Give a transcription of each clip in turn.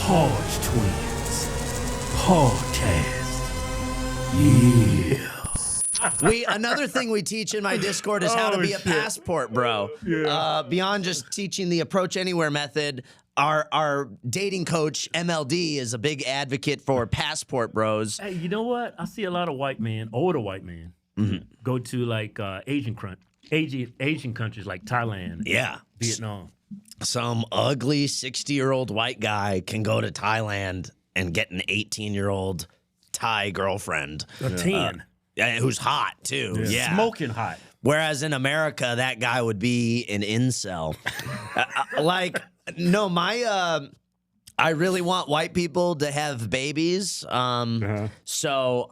Hodgwtins podcast. Yeah. Another thing we teach in my Discord is how to be a passport bro. Yeah. Beyond just teaching the approach anywhere method, our dating coach MLD is a big advocate for passport bros. Hey, you know what? I see a lot of white men, older white men, go to like Asian countries like Thailand, Yeah. Vietnam. Some ugly 60-year-old white guy can go to Thailand and get an 18-year-old Thai girlfriend. A 10. Who's hot, too. Yeah. Smoking hot. Whereas in America, that guy would be an incel. I really want white people to have babies. So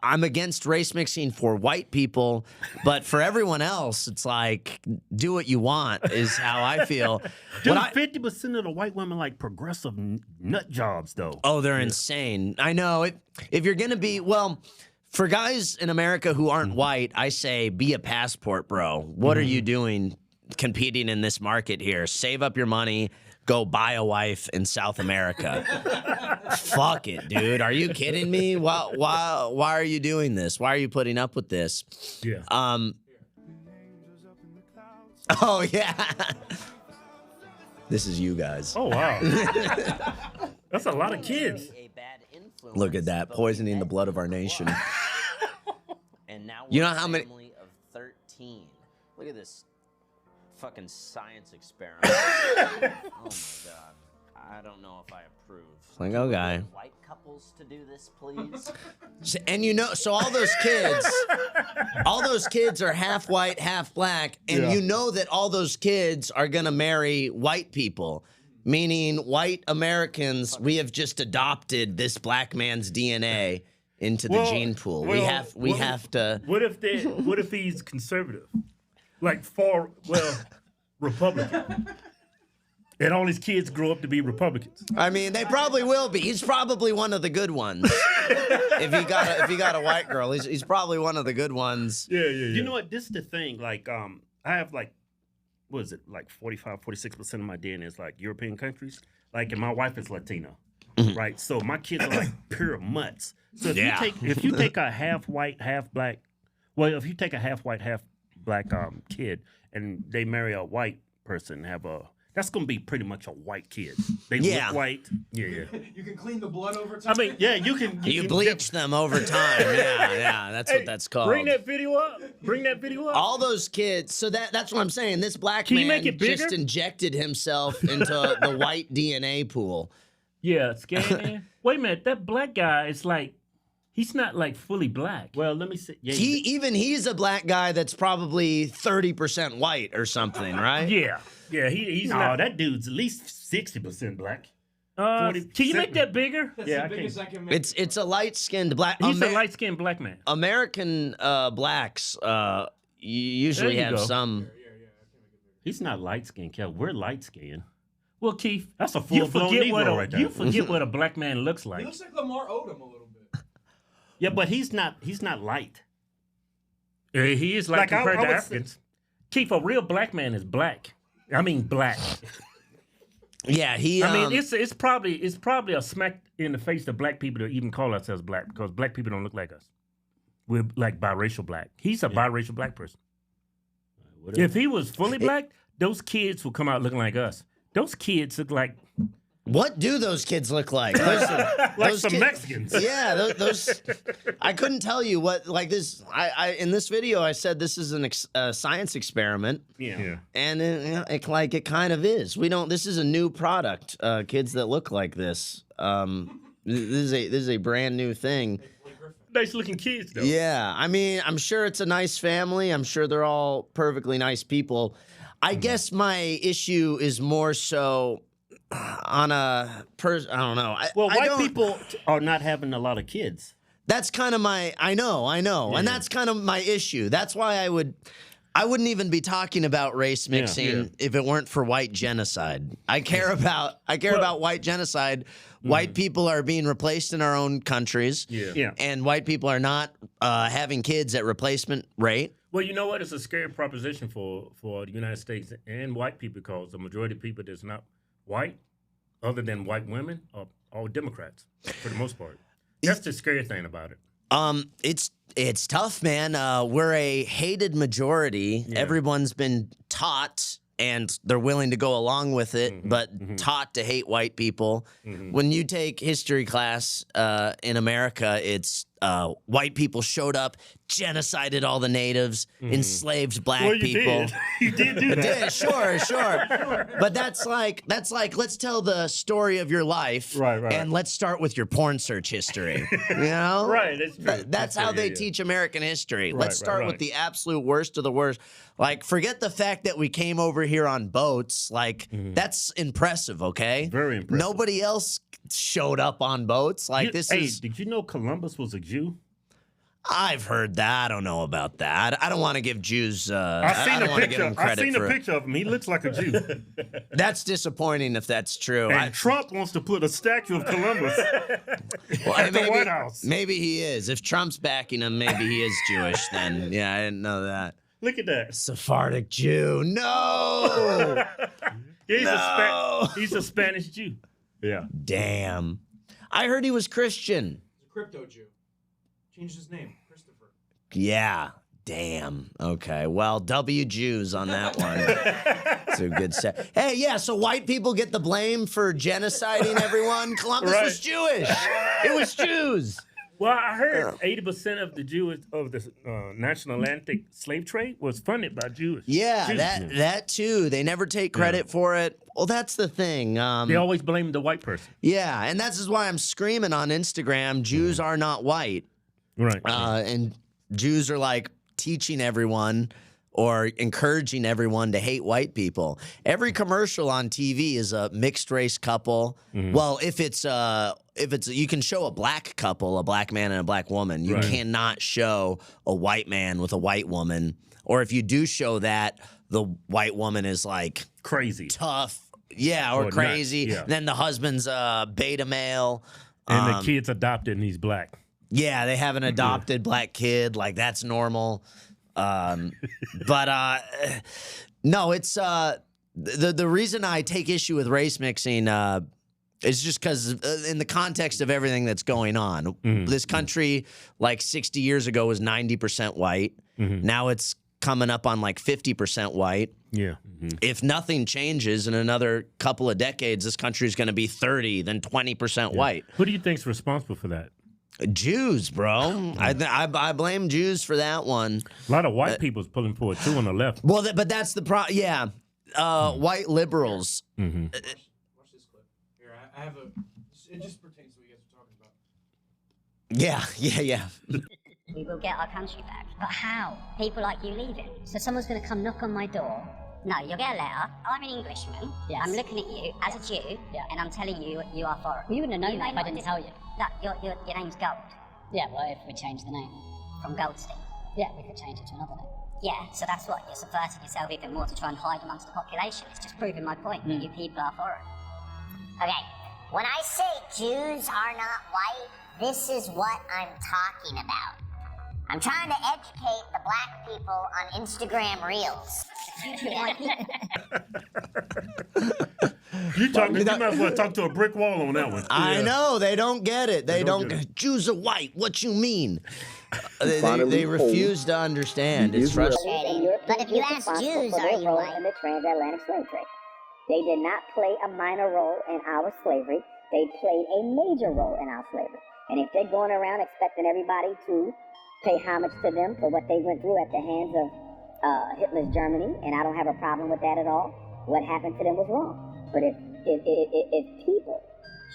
I'm against race mixing for white people, but for everyone else, it's like, do what you want is how I feel. Dude, 50% of the white women like progressive nut jobs, though. Oh, they're insane. I know. If you're going to be, well, for guys in America who aren't white, I say be a passport bro. What are you doing competing in this market here? Save up your money. Go buy a wife in South America. Fuck it, dude. Are you kidding me? Why are you doing this? Why are you putting up with this? Yeah. Oh, yeah. This is you guys. Oh, wow. That's a lot of kids. Look at that, poisoning the blood of our nation. And now You we're know how a many- family of 13. Look at this fucking science experiment. Oh my god. I don't know if I approve. Like, okay. White couples to do this, please? And so all those kids are half white, half black, and you know that all those kids are gonna marry white people, meaning white Americans. We have just adopted this black man's DNA into the gene pool. We have to. What if he's conservative? Like Republican. And all his kids grow up to be Republicans. I mean, they probably will be. He's probably one of the good ones. if he got a white girl, he's probably one of the good ones. Yeah. You know what? This is the thing. Like, I have like, what is it? Like 46% of my DNA is like European countries. Like, and my wife is Latina, right? So my kids are like pure mutts. So if you take a half white, half black, if you take a half white, half black kid and they marry a white person, that's gonna be pretty much a white kid. They look white. Yeah. You can clean the blood over time. I mean, yeah, you can. You bleach them over time. Yeah. That's what that's called. Bring that video up. All those kids. So that's what I'm saying. This black Can you man make it bigger? just injected himself into the white DNA pool. Yeah, scan. Wait a minute, that black guy is like, he's not like fully black. Well, let me see. Yeah, He's a black guy that's probably 30% white or something, right? Yeah, he's not. That dude's at least 60% black. 40, can you make that bigger? That's the biggest I can make. It's a light-skinned black. He's a light-skinned black man. American blacks usually There you have go. some. He's not light-skinned, Kel. We're light-skinned. Well, Keith, That's a you full-blown forget Negro right there. You forget what a black man looks He like. looks like Lamar Odom a little bit. Yeah, but he's not light. He is light compared to Africans. Keith, a real black man is black. I mean black. Yeah, he. I mean, it's probably a smack in the face to black people to even call ourselves black because black people don't look like us. We're like biracial black. He's a biracial black person. If he was fully black, those kids would come out looking like us. Those kids look like What do those kids look like? some Mexicans. Yeah, those. I couldn't tell you what like this. I in this video I said this is a science experiment. Yeah. And it kind of is. This is a new product. Kids that look like this. This is a brand new thing. Nice looking kids though. Yeah, I mean, I'm sure it's a nice family. I'm sure they're all perfectly nice people. I guess my issue is more so on a I don't know. White people are not having a lot of kids. That's kind of my. I know, and that's kind of my issue. That's why I wouldn't even be talking about race mixing if it weren't for white genocide. I care about white genocide. White people are being replaced in our own countries. Yeah. And white people are not having kids at replacement rate. Well, you know what? It's a scary proposition for the United States and white people because the majority of people that's not white other than white women, are all Democrats for the most part. That's the scary thing about it. It's tough, man. We're a hated majority. Yeah. Everyone's been taught, and they're willing to go along with it, Mm-hmm. but taught to hate white people. When you take history class in America, it's white people showed up, genocided all the natives, enslaved black Well, you people. did. You did do that. Yeah, sure. But that's like let's tell the story of your life, Right. and let's start with your porn search history. You know, Right, that's true. That's how they yeah. teach American history. Right, Let's start right. with the absolute worst of the worst. Like, forget the fact that we came over here on boats. Like, that's impressive. Okay, Very impressive. Nobody else showed up on boats. Like, Hey, did you know Columbus was a Jew? I've heard that. I don't know about that. I don't want to give Jews. I I seen don't a want to give picture. them I credit seen for a it. picture of him. He looks like a Jew. That's disappointing if that's true. And Trump wants to put a statue of Columbus Well, at the White House. Maybe he is. If Trump's backing him, maybe he is Jewish then. Yeah, I didn't know that. Look at that. Sephardic Jew. No! He's a Spanish Jew. Yeah. Damn. I heard he was Christian. He's a crypto Jew. Changed his name, Christopher. Yeah. Damn. Okay. Well, W Jews on that one. It's a good set. Hey, yeah, so white people get the blame for genociding everyone. Columbus Right. was Jewish. It was Jews. Well, I heard 80% of the Jewish of the National Atlantic slave trade was funded by Jews. Yeah, Jews. that too. They never take credit for it. Well, that's the thing. They always blame the white person. Yeah, and that's why I'm screaming on Instagram, Jews are not white. Right. And Jews are like teaching everyone or encouraging everyone to hate white people. Every commercial on TV is a mixed race couple. Well, if it's you can show a black couple, a black man and a black woman. You Right. cannot show a white man with a white woman. Or if you do show that, the white woman is like Crazy. tough, yeah, or Or nuts, crazy. yeah. Then the husband's beta male. And the kid's adopted and he's black. Yeah, they have an adopted black kid. Like, that's normal. But no, it's the reason I take issue with race mixing is just because in the context of everything that's going on, this country like 60 years ago was 90% white. Now it's coming up on like 50% white. Yeah. If nothing changes in another couple of decades, this country is going to be 30, then 20% white. Who do you think's responsible for that? Jews, bro. I blame Jews for that one. A lot of white people's pulling for it too on the left. Well, but that's the problem. Yeah, white liberals. Watch this clip. Here, I have a. It just pertains to what you guys are talking about. Yeah. We will get our country back. But how? People like you leaving. So someone's going to come knock on my door. No, you'll get a letter. I'm an Englishman. Yes. I'm looking at you as a Jew, and I'm telling you you are foreign. You wouldn't have known You that may if I not didn't tell you. Look, your name's Gold, Yeah, well, if we change the name. from Goldstein. Yeah, we could change it to another name. Yeah, so that's what, you're subverting yourself even more to try and hide amongst the population. It's just proving my point that you people are foreign. Okay, when I say Jews are not white, this is what I'm talking about. I'm trying to educate the black people on Instagram Reels. You might as well talk to a brick wall on that one. I know they don't get it. They don't don't. get it. Jews are white. What you mean? They refuse to understand. It's frustrating. But if you ask Jews, are you white? In the transatlantic slave trade, they did not play a minor role in our slavery. They played a major role in our slavery. And if they're going around expecting everybody to pay homage to them for what they went through at the hands of Hitler's Germany, and I don't have a problem with that at all, what happened to them was wrong. But if people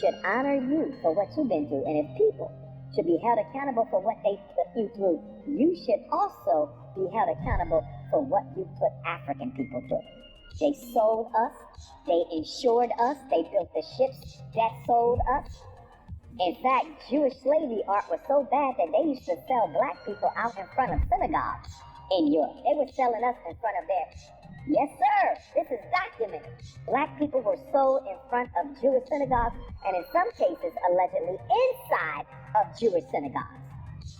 should honor you for what you've been through, and if people should be held accountable for what they put you through, you should also be held accountable for what you put African people through. They sold us, they insured us, they built the ships that sold us. In fact, Jewish slavery art was so bad that they used to sell black people out in front of synagogues in Europe. They were selling us in front of theirs. Yes, sir. This is documented. Black people were sold in front of Jewish synagogues, and in some cases, allegedly inside of Jewish synagogues.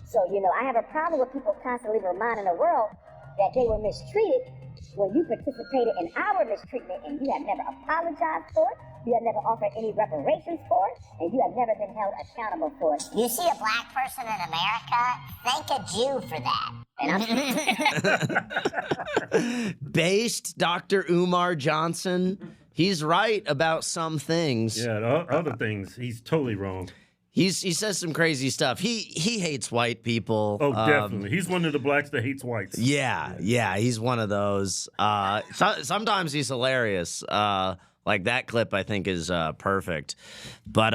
So, I have a problem with people constantly reminding the world that they were mistreated when you participated in our mistreatment and you have never apologized for it. you have never offered any reparations for it, and you have never been held accountable for it. You see a black person in America, thank a Jew for that. And Based Dr. Umar Johnson, he's right about some things. Yeah, the other things, he's totally wrong. He says some crazy stuff. He hates white people. Oh, definitely. He's one of the blacks that hates whites. Yeah, he's one of those. Sometimes he's hilarious. Like that clip, I think is perfect. But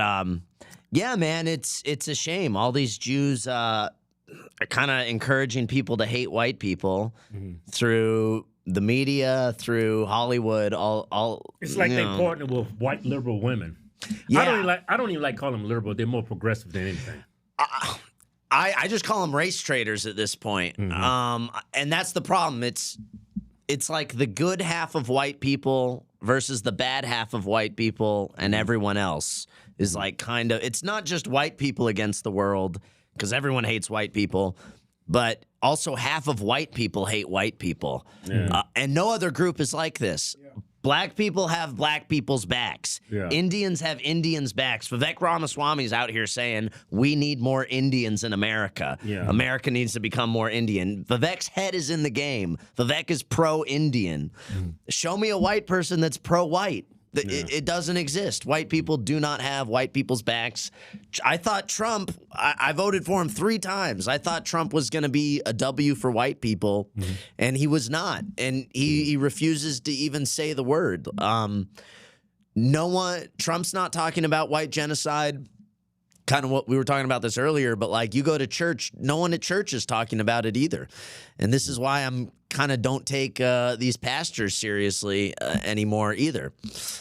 yeah, man, it's a shame. All these Jews are kind of encouraging people to hate white people through the media, through Hollywood. All it's like they partner with white liberal women. Yeah. I don't even like calling them liberal. They're more progressive than anything. I just call them race traders at this point. And that's the problem. It's like the good half of white people versus the bad half of white people, and everyone else is like kind of. It's not just white people against the world, because everyone hates white people, but also half of white people hate white people. And no other group is like this. Black people have black people's backs. Indians have Indians' backs. Vivek Ramaswamy's out here saying we need more Indians in America. America needs to become more Indian. Vivek's head is in the game. Vivek is pro-Indian. Show me a white person that's pro-white. It doesn't exist. White people do not have white people's backs. I thought Trump, I voted for him 3 times. I thought Trump was going to be a W for white people, and he was not. And he refuses to even say the word. Trump's not talking about white genocide. Kind of what we were talking about this earlier, but like you go to church, no one at church is talking about it either. And this is why I'm kind of don't take these pastors seriously anymore either.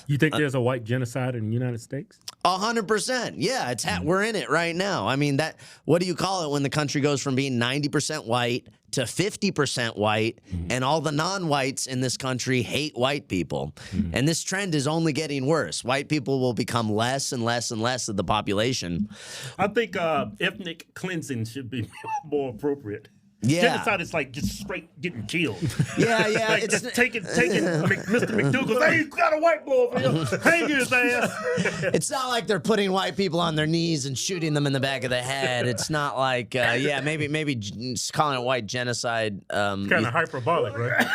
You think there's a white genocide in the United States? 100%. Yeah, we're in it right now. I mean, what do you call it when the country goes from being 90% white to 50% white, and all the non-whites in this country hate white people. And this trend is only getting worse. White people will become less and less and less of the population. I think ethnic cleansing should be more appropriate. Yeah. Genocide is like just straight getting killed. Yeah. Like just taking Mr. McDougal's, hey, you got a white boy over here, hang his ass. It's not like they're putting white people on their knees and shooting them in the back of the head. It's not like, maybe calling it white genocide. Kind of hyperbolic, right?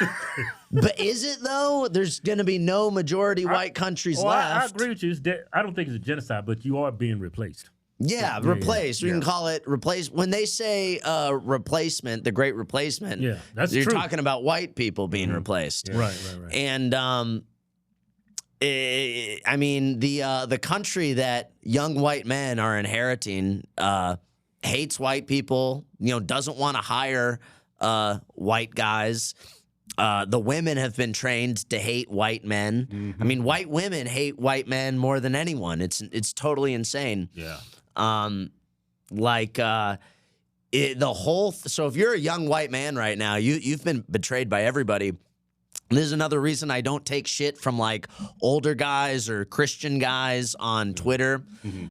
But is it though? There's going to be no majority white countries left. I agree with you. I don't think it's a genocide, but you are being replaced. Yeah, replaced. We can call it replaced. When they say replacement, the Great Replacement, that's you're true. talking about white people being replaced. Right. And I mean, the country that young white men are inheriting hates white people. Doesn't want to hire white guys. The women have been trained to hate white men. I mean, white women hate white men more than anyone. It's totally insane. Yeah. So if you're a young white man right now, you've been betrayed by everybody. And this is another reason I don't take shit from like older guys or Christian guys on Twitter.